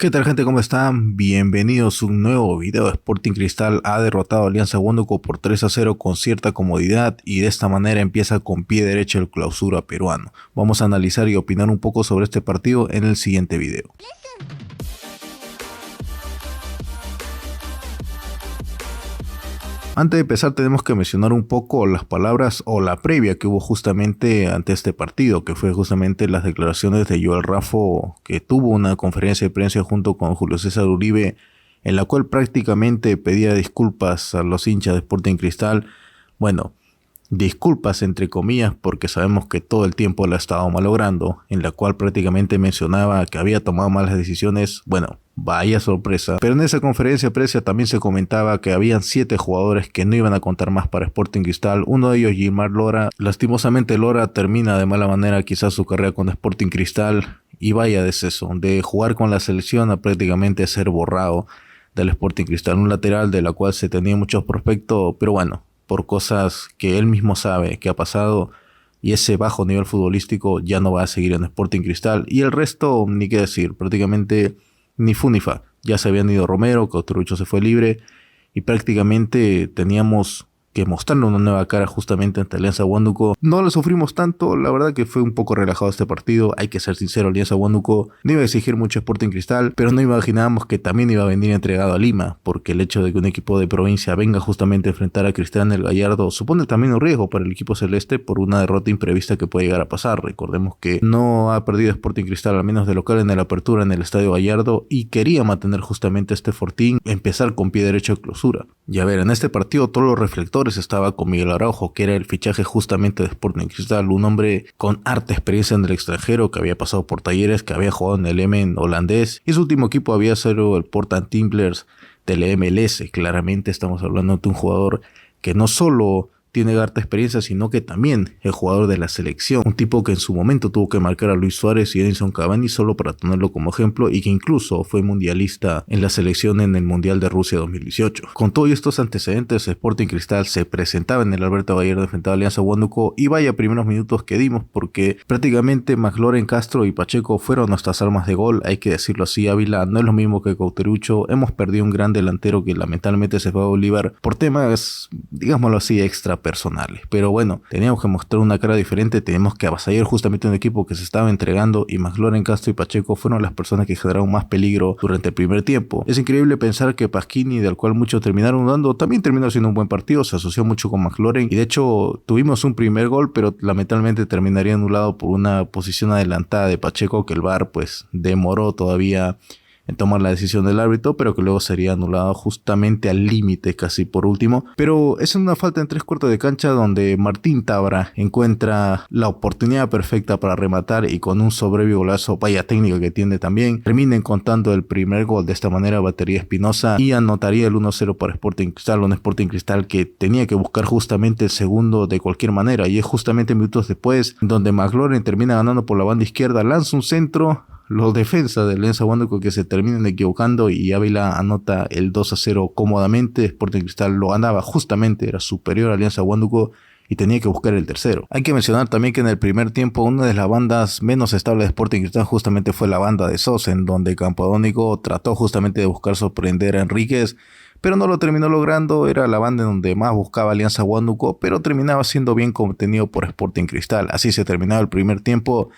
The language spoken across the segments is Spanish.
¿Qué tal, gente? ¿Cómo están? Bienvenidos a un nuevo video. Sporting Cristal ha derrotado a Alianza Huánuco por 3-0 con cierta comodidad y de esta manera empieza con pie derecho el clausura peruano. Vamos a analizar y opinar un poco sobre este partido en el siguiente video. Antes de empezar tenemos que mencionar un poco las palabras o la previa que hubo justamente ante este partido, que fue justamente las declaraciones de Joel Raffo, que tuvo una conferencia de prensa junto con Julio César Uribe, en la cual prácticamente pedía disculpas a los hinchas de Sporting Cristal. Bueno, disculpas entre comillas porque sabemos que todo el tiempo la ha estado malogrando, en la cual prácticamente mencionaba que había tomado malas decisiones. Bueno, vaya sorpresa. Pero en esa conferencia de prensa también se comentaba que habían 7 jugadores que no iban a contar más para Sporting Cristal. Uno de ellos, Gilmar Lora. Lastimosamente Lora termina de mala manera quizás su carrera con Sporting Cristal. Y vaya deceso, de jugar con la selección a prácticamente ser borrado del Sporting Cristal. Un lateral de la cual se tenía muchos prospectos, pero bueno, por cosas que él mismo sabe que ha pasado y ese bajo nivel futbolístico ya no va a seguir en Sporting Cristal. Y el resto, ni qué decir, prácticamente ni fu ni fa. Ya se habían ido Romero, Cauterucho se fue libre y prácticamente teníamos que mostrarle una nueva cara justamente ante Alianza Huánuco. No lo sufrimos tanto, la verdad que fue un poco relajado este partido, hay que ser sincero. Alianza Huánuco no iba a exigir mucho Sporting Cristal, pero no imaginábamos que también iba a venir entregado a Lima, porque el hecho de que un equipo de provincia venga justamente a enfrentar a Cristian el Gallardo supone también un riesgo para el equipo celeste por una derrota imprevista que puede llegar a pasar. Recordemos que no ha perdido Sporting Cristal, al menos de local, en la apertura en el Estadio Gallardo, y quería mantener justamente este fortín, empezar con pie derecho de clausura. Y a ver, en este partido todos los reflectores estaba con Miguel Araujo, que era el fichaje justamente de Sporting Cristal, un hombre con harta experiencia en el extranjero, que había pasado por Talleres, que había jugado en el Emmen holandés, y su último equipo había sido el Portland Timblers del MLS. Claramente estamos hablando de un jugador que no solo tiene harta experiencia, sino que también es jugador de la selección. Un tipo que en su momento tuvo que marcar a Luis Suárez y Edinson Cavani solo para tenerlo como ejemplo, y que incluso fue mundialista en la selección en el Mundial de Rusia 2018. Con todos estos antecedentes, Sporting Cristal se presentaba en el Alberto Gallardo frente a Alianza Huánuco, y vaya primeros minutos que dimos, porque prácticamente McLaurin, Castro y Pacheco fueron nuestras armas de gol. Hay que decirlo así, Ávila no es lo mismo que Cauterucho. Hemos perdido un gran delantero que lamentablemente se fue a Bolívar por temas, digámoslo así, extra personales, pero bueno, teníamos que mostrar una cara diferente, teníamos que avasallar justamente un equipo que se estaba entregando, y McLaurin, Castro y Pacheco fueron las personas que generaron más peligro durante el primer tiempo. Es increíble pensar que Pasquini, del cual muchos terminaron dudando, también terminó haciendo un buen partido, se asoció mucho con McLaurin, y de hecho tuvimos un primer gol, pero lamentablemente terminaría anulado por una posición adelantada de Pacheco, que el VAR pues demoró todavía en tomar la decisión del árbitro, pero que luego sería anulado justamente al límite, casi por último. Pero es una falta en 3/4 de cancha donde Martín Tábara encuentra la oportunidad perfecta para rematar, y con un soberbio golazo, vaya técnica que tiene también, termina encontrando el primer gol. De esta manera batería Espinosa y anotaría el 1-0 para Sporting Cristal, un Sporting Cristal que tenía que buscar justamente el segundo de cualquier manera, y es justamente minutos después donde McLaurin termina ganando por la banda izquierda, lanza un centro, los defensas de Alianza Huánuco que se terminan equivocando, y Ávila anota el 2-0 cómodamente. Sporting Cristal lo ganaba justamente, era superior a Alianza Huánuco y tenía que buscar el tercero. Hay que mencionar también que en el primer tiempo una de las bandas menos estables de Sporting Cristal justamente fue la banda de Sosa, en donde Campodónico trató justamente de buscar sorprender a Enríquez, pero no lo terminó logrando. Era la banda en donde más buscaba Alianza Huánuco, pero terminaba siendo bien contenido por Sporting Cristal. Así se terminaba el primer tiempo.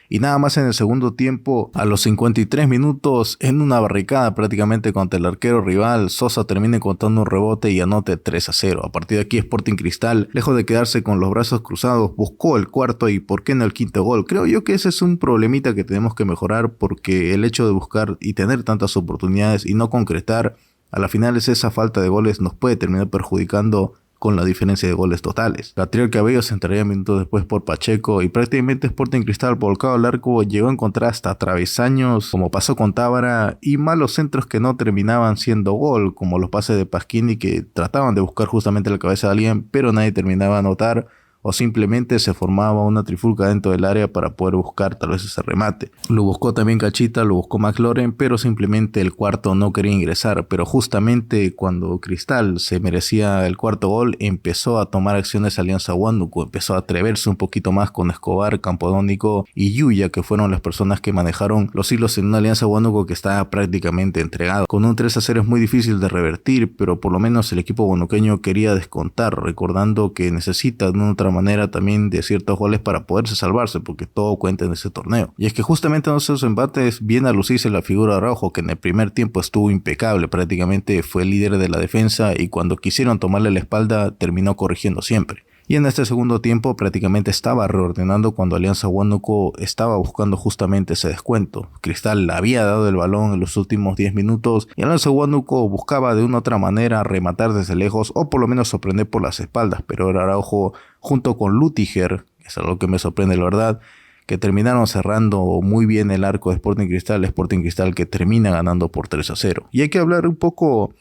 Y nada más en el segundo tiempo, a los 53 minutos, en una barricada prácticamente contra el arquero rival, Sosa termina encontrando un rebote y anota 3-0. A partir de aquí Sporting Cristal, lejos de quedarse con los brazos cruzados, buscó el cuarto y por qué no el quinto gol. Creo yo que ese es un problemita que tenemos que mejorar, porque el hecho de buscar y tener tantas oportunidades y no concretar, a la final es esa falta de goles nos puede terminar perjudicando con la diferencia de goles totales. Gabriel Cabello se entraría minutos después por Pacheco, y prácticamente Sporting Cristal, volcado al arco, llegó a encontrar hasta travesaños, como pasó con Tábara, y malos centros que no terminaban siendo gol, como los pases de Pasquini, que trataban de buscar justamente la cabeza de alguien, pero nadie terminaba a anotar, o simplemente se formaba una trifulca dentro del área para poder buscar tal vez ese remate. Lo buscó también Cachita, lo buscó McLaurin, pero simplemente el cuarto no quería ingresar. Pero justamente cuando Cristal se merecía el cuarto gol, empezó a tomar acciones Alianza Huánuco, empezó a atreverse un poquito más con Escobar, Campodónico y Yuya, que fueron las personas que manejaron los hilos en una Alianza Huánuco que estaba prácticamente entregado. Con un 3-0 es muy difícil de revertir, pero por lo menos el equipo huánuqueño quería descontar, recordando que necesita de una otra manera también de ciertos goles para poderse salvarse, porque todo cuenta en ese torneo. Y es que justamente en esos embates viene a lucirse la figura de Araujo, que en el primer tiempo estuvo impecable, prácticamente fue el líder de la defensa y cuando quisieron tomarle la espalda terminó corrigiendo siempre. Y en este segundo tiempo prácticamente estaba reordenando cuando Alianza Huánuco estaba buscando justamente ese descuento. Cristal había dado el balón en los últimos 10 minutos y Alianza Huánuco buscaba de una u otra manera rematar desde lejos o por lo menos sorprender por las espaldas, pero era Araujo junto con Lutiger, que es algo que me sorprende la verdad, que terminaron cerrando muy bien el arco de Sporting Cristal que termina ganando por 3-0. Y hay que hablar un poco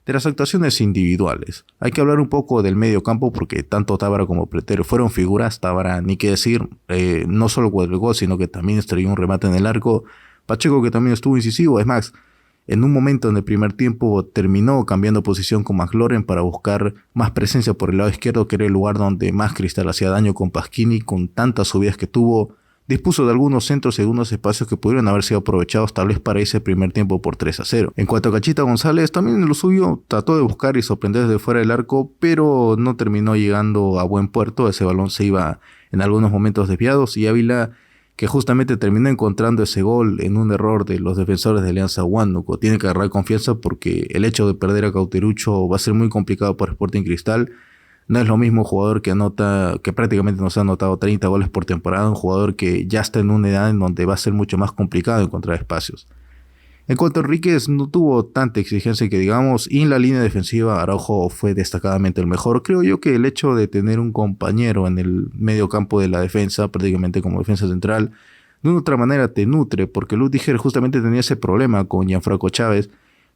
de las actuaciones individuales. Hay que hablar un poco del medio campo porque tanto Tábara como Pretero fueron figuras. Tábara, ni qué decir, no solo con el gol, sino que también estrelló un remate en el arco. Pacheco, que también estuvo incisivo, es más, en un momento en el primer tiempo terminó cambiando posición con McLaurin para buscar más presencia por el lado izquierdo, que era el lugar donde más Cristal hacía daño con Pasquini, con tantas subidas que tuvo. Dispuso de algunos centros y algunos espacios que pudieron haber sido aprovechados tal vez para ese primer tiempo por 3-0. En cuanto a Cachita González, también en lo suyo trató de buscar y sorprender desde fuera del arco, pero no terminó llegando a buen puerto. Ese balón se iba en algunos momentos desviados y Ávila, que justamente terminó encontrando ese gol en un error de los defensores de Alianza Huánuco. Tiene que agarrar confianza porque el hecho de perder a Cauterucho va a ser muy complicado para Sporting Cristal. No es lo mismo un jugador que prácticamente nos ha anotado 30 goles por temporada, un jugador que ya está en una edad en donde va a ser mucho más complicado encontrar espacios. En cuanto a Enríquez, no tuvo tanta exigencia que digamos, y en la línea defensiva Araujo fue destacadamente el mejor. Creo yo que el hecho de tener un compañero en el medio campo de la defensa, prácticamente como defensa central, de una otra manera te nutre, porque Lutiger justamente tenía ese problema con Gianfranco Chávez,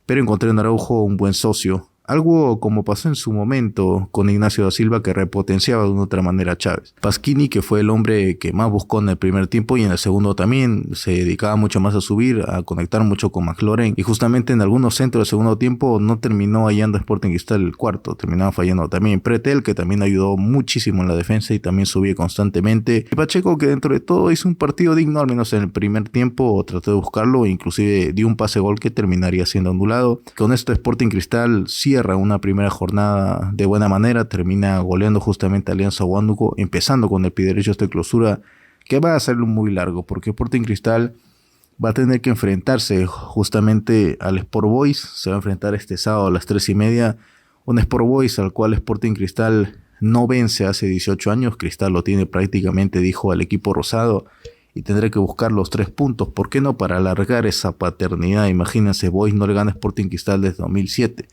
pero encontré en Araujo un buen socio. Algo como pasó en su momento con Ignacio da Silva, que repotenciaba de una otra manera a Chávez. Pasquini, que fue el hombre que más buscó en el primer tiempo y en el segundo también, se dedicaba mucho más a subir, a conectar mucho con McLaurin. Y justamente en algunos centros del segundo tiempo no terminó hallando Sporting Cristal el cuarto, terminaba fallando también Pretel, que también ayudó muchísimo en la defensa y también subía constantemente. Y Pacheco, que dentro de todo hizo un partido digno, al menos en el primer tiempo, trató de buscarlo, inclusive dio un pase gol que terminaría siendo anulado. Con esto Sporting Cristal cierra una primera jornada de buena manera, termina goleando justamente a Alianza Huánuco, empezando con el pie derecho de clausura, que va a ser muy largo, porque Sporting Cristal va a tener que enfrentarse justamente al Sport Boys. Se va a enfrentar este sábado a las 3:30, un Sport Boys al cual Sporting Cristal no vence hace 18 años, Cristal lo tiene prácticamente, dijo al equipo rosado, y tendrá que buscar los 3 puntos, ¿por qué no? Para alargar esa paternidad. Imagínense, Boys no le gana a Sporting Cristal desde 2007.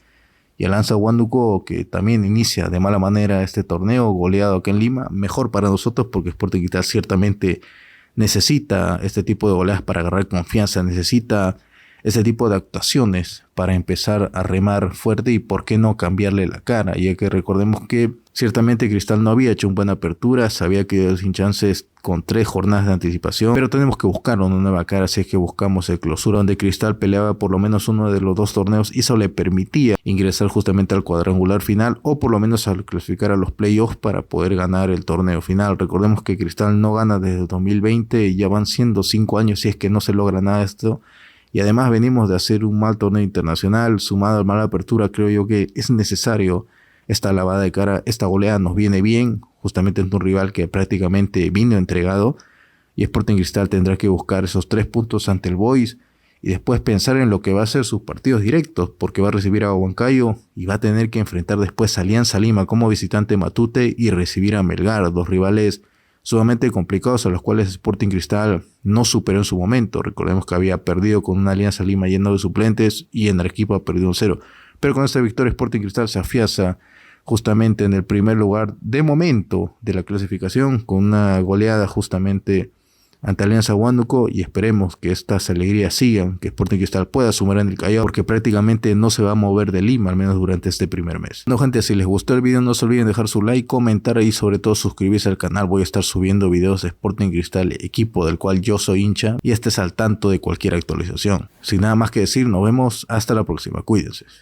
Y Alianza Huánuco, que también inicia de mala manera este torneo, goleado aquí en Lima, mejor para nosotros porque Sporting Cristal ciertamente necesita este tipo de goleadas para agarrar confianza, necesita ese tipo de actuaciones para empezar a remar fuerte y por qué no cambiarle la cara, ya que recordemos que ciertamente Cristal no había hecho una buena apertura, sabía que sin chances con 3 jornadas de anticipación, pero tenemos que buscar una nueva cara si es que buscamos el clausura, donde Cristal peleaba por lo menos uno de los 2 torneos y eso le permitía ingresar justamente al cuadrangular final o por lo menos al clasificar a los playoffs para poder ganar el torneo final. Recordemos que Cristal no gana desde 2020 y ya van siendo 5 años si es que no se logra nada de esto. Y además venimos de hacer un mal torneo internacional, sumado a mala apertura, creo yo que es necesario esta lavada de cara, esta goleada nos viene bien, justamente en un rival que prácticamente vino entregado, y Sporting Cristal tendrá que buscar esos 3 puntos ante el Boys, y después pensar en lo que va a ser sus partidos directos, porque va a recibir a Huancayo, y va a tener que enfrentar después a Alianza Lima como visitante Matute, y recibir a Melgar, 2 rivales sumamente complicados a los cuales Sporting Cristal no superó en su momento. Recordemos que había perdido con una Alianza Lima lleno de suplentes y en Arequipa perdió 1-0. Pero con esta victoria Sporting Cristal se afianza justamente en el primer lugar de momento de la clasificación con una goleada justamente ante Alianza Huánuco y esperemos que estas alegrías sigan, que Sporting Cristal pueda sumar en el Callao porque prácticamente no se va a mover de Lima, al menos durante este primer mes. No, gente, si les gustó el video no se olviden dejar su like, comentar y sobre todo suscribirse al canal. Voy a estar subiendo videos de Sporting Cristal, equipo del cual yo soy hincha, y estés al tanto de cualquier actualización. Sin nada más que decir, nos vemos hasta la próxima, cuídense.